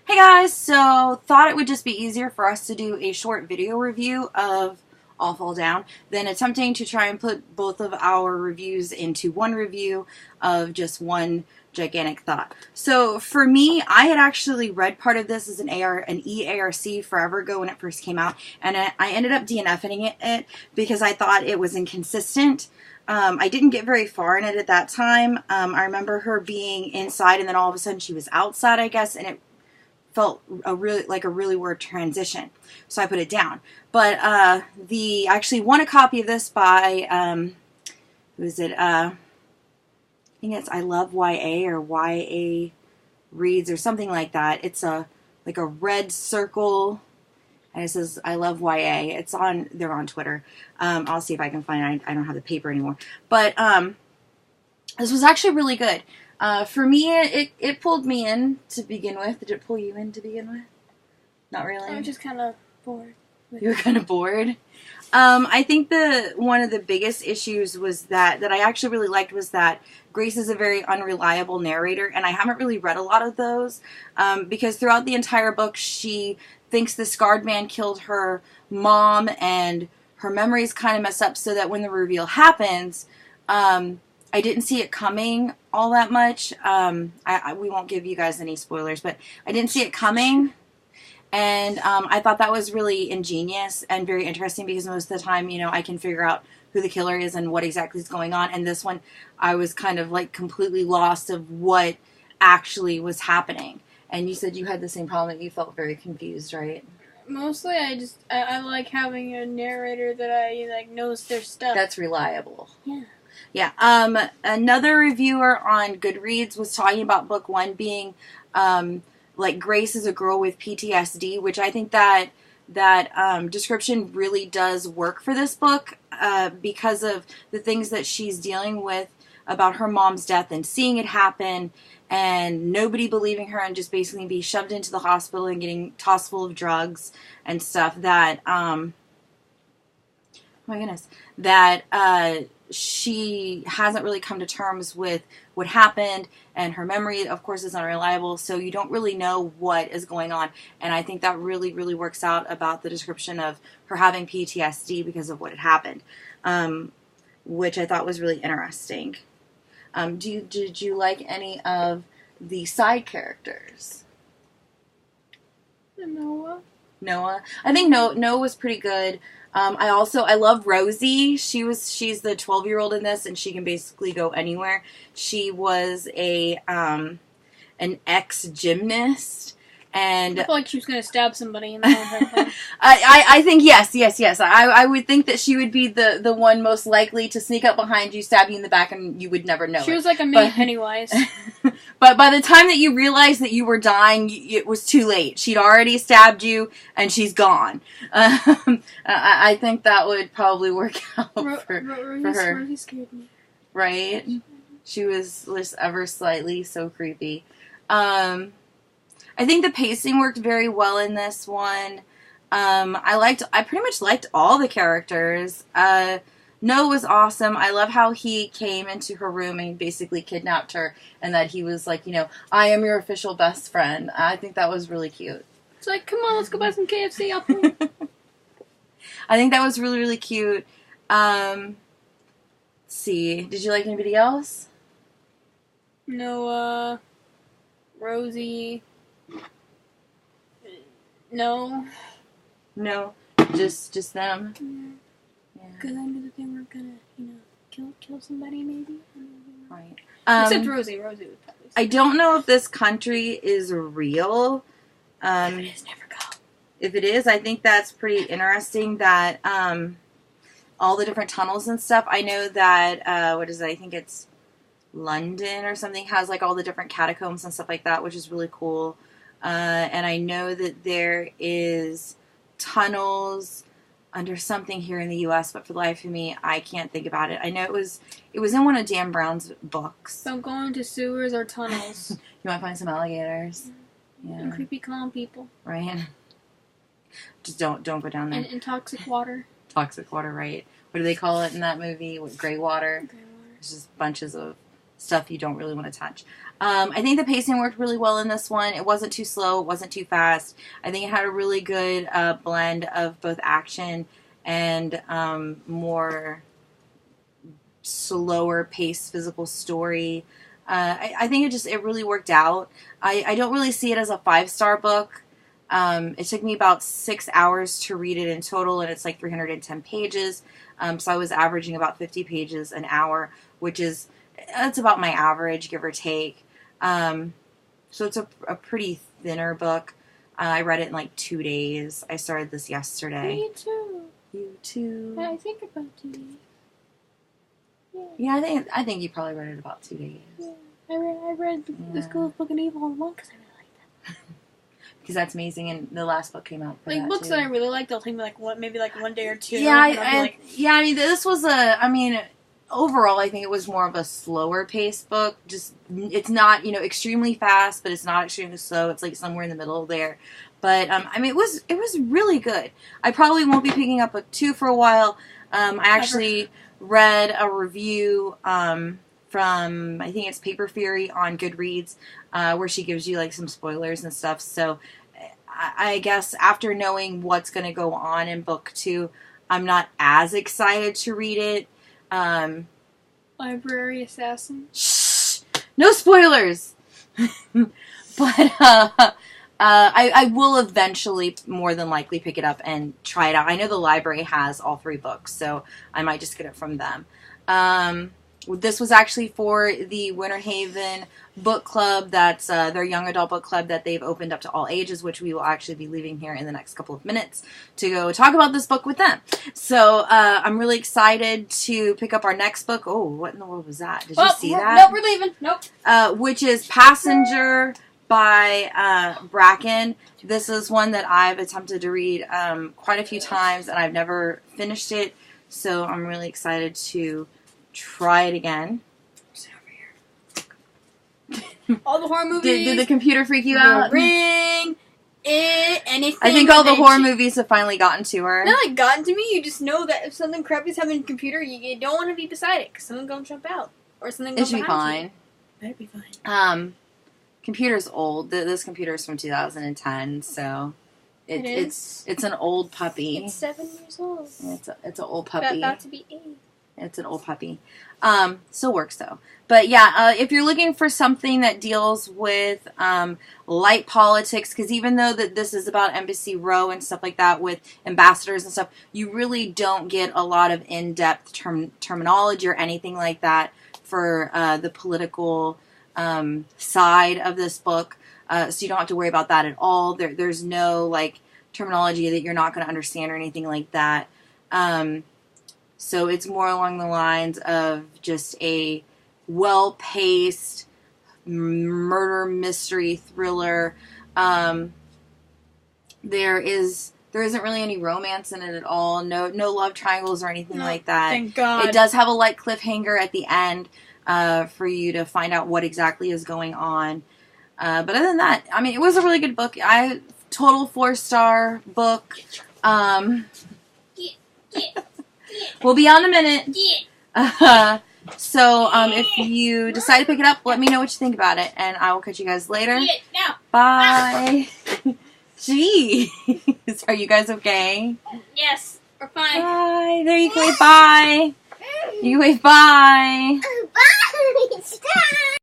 Hey guys, so thought it would just be easier for us to do a short video review of All Fall Down than attempting to try and put both of our reviews into one review of just one gigantic thought. So for me, I had actually read part of this as an EARC forever ago when it first came out, and I ended up DNFing it because I thought it was inconsistent. I didn't get very far in it at that time. I remember her being inside and then all of a sudden she was outside, I guess, and it felt a really weird transition, so I put it down. But I actually won a copy of this by who is it? I think it's I Love YA or YA Reads or something like that. It's a red circle, and it says I Love YA. They're on Twitter. I'll see if I can find it. I don't have the paper anymore, but this was actually really good. For me, it pulled me in to begin with. Did it pull you in to begin with? Not really. I was just kind of bored. You were kind of bored. I think one of the biggest issues was that I actually really liked was that Grace is a very unreliable narrator, and I haven't really read a lot of those because throughout the entire book, she thinks the scarred man killed her mom, and her memories kind of mess up. So that when the reveal happens, I didn't see it coming all that much. We won't give you guys any spoilers, but I didn't see it coming. And I thought that was really ingenious and very interesting because most of the time, I can figure out who the killer is and what exactly is going on. And this one, I was kind of like completely lost of what actually was happening. And you said you had the same problem, that you felt very confused, right? Mostly, I like having a narrator that knows their stuff. That's reliable. Yeah. Yeah. Another reviewer on Goodreads was talking about book one being Grace is a girl with PTSD, which I think that description really does work for this book because of the things that she's dealing with about her mom's death and seeing it happen and nobody believing her and just basically be shoved into the hospital and getting tossed full of drugs and stuff that, oh my goodness, that she hasn't really come to terms with what happened, and her memory, of course, is unreliable, so you don't really know what is going on. And I think that really, really works out about the description of her having PTSD because of what had happened, which I thought was really interesting. Did you like any of the side characters? Noah? I think Noah was pretty good. I love Rosie. She's the 12-year-old in this, and she can basically go anywhere. She was an ex-gymnast, and I feel like she was going to stab somebody in the whole thing. I think yes. I would think that she would be the one most likely to sneak up behind you, stab you in the back, and you would never know. She was like a mini Pennywise. But by the time that you realized that you were dying, it was too late. She'd already stabbed you, and she's gone. I think that would probably work out for her. Rosie scared me. Right? She was just ever slightly so creepy. I think the pacing worked very well in this one. I pretty much liked all the characters. Noah was awesome. I love how he came into her room and basically kidnapped her, and that he was like, I am your official best friend. I think that was really cute. It's like, come on, let's go buy some KFC. I'll pay. I think that was really, really cute. Let's see. Did you like anybody else? Noah, Rosie. No, just them. Because I knew that they were gonna, kill somebody maybe. Right. Except Rosie. Rosie would probably. I don't know if this country is real. If it is, never go. If it is, I think that's pretty interesting that all the different tunnels and stuff. I know that what is it? I think it's London or something has like all the different catacombs and stuff like that, which is really cool. And I know that there is tunnels under something here in the U.S., but for the life of me, I can't think about it. I know it was in one of Dan Brown's books. So going to sewers or tunnels. You want to find some alligators? Yeah. And creepy clown people. Right. Just don't go down there. And toxic water. Toxic water, right? What do they call it in that movie? Gray water. Gray water. It's just bunches of stuff you don't really want to touch. I think the pacing worked really well in this one. It wasn't too slow. It wasn't too fast. I think it had a really good blend of both action and more slower paced physical story. I think it really worked out. I don't really see it as a 5-star book. It took me about 6 hours to read it in total, and it's like 310 pages. So I was averaging about 50 pages an hour, that's about my average, give or take. So it's a pretty thinner book. I read it in like 2 days. I started this yesterday. Me too. You too. I think about 2 days. Yeah, I think you probably read it about 2 days. Yeah. I read the School of Book and Evil in one because I really liked that. Because that's amazing, and the last book came out for Like that books too. that I really like, they'll take me like one day or two. Yeah, and I'll be I mean, this was overall, I think it was more of a slower paced book. Just, it's not, extremely fast, but it's not extremely slow. It's like somewhere in the middle there. But, I mean, it was really good. I probably won't be picking up book 2 for a while. I actually read a review, from, I think it's Paper Fury on Goodreads, where she gives you like some spoilers and stuff. So I guess after knowing what's going to go on in book 2, I'm not as excited to read it. Library Assassin. Shh! No spoilers! But I will eventually, more than likely, pick it up and try it out. I know the library has all 3 books, so I might just get it from them. This was actually for the Winter Haven book club. That's their young adult book club that they've opened up to all ages, which we will actually be leaving here in the next couple of minutes to go talk about this book with them. So I'm really excited to pick up our next book. Oh, what in the world was that? Did you see that? Nope, we're leaving. Nope. Which is Passenger by Bracken. This is one that I've attempted to read quite a few times, and I've never finished it. So I'm really excited to try it again. Sit over here. All the horror movies. Did the computer freak you out? Ring. Anything. I think all the horror movies have finally gotten to her. Not like gotten to me. You just know that if something crappy's happening in the computer, you don't want to be beside it because someone's gonna jump out or something. It should be fine. Better be fine. Computer's old. This computer is from 2010, so it's an old puppy. It's 7 years old. It's an old puppy. About to be 8. It's an old puppy. Still works though. But yeah, if you're looking for something that deals with light politics, because even though that this is about Embassy Row and stuff like that with ambassadors and stuff, you really don't get a lot of in-depth terminology or anything like that for the political side of this book. So you don't have to worry about that at all. There's no like terminology that you're not going to understand or anything like that. So it's more along the lines of just a well-paced murder mystery thriller. There isn't really any romance in it at all. No love triangles or anything like that. Thank God. It does have a light cliffhanger at the end for you to find out what exactly is going on. But other than that, I mean, it was a really good book. Total 4-star book. We'll be on in a minute. So if you decide to pick it up, let me know what you think about it, and I will catch you guys later. Bye. Jeez. Are you guys okay? Yes, we're fine. Bye. There you go. Wave bye. You wave bye. Bye. Stop.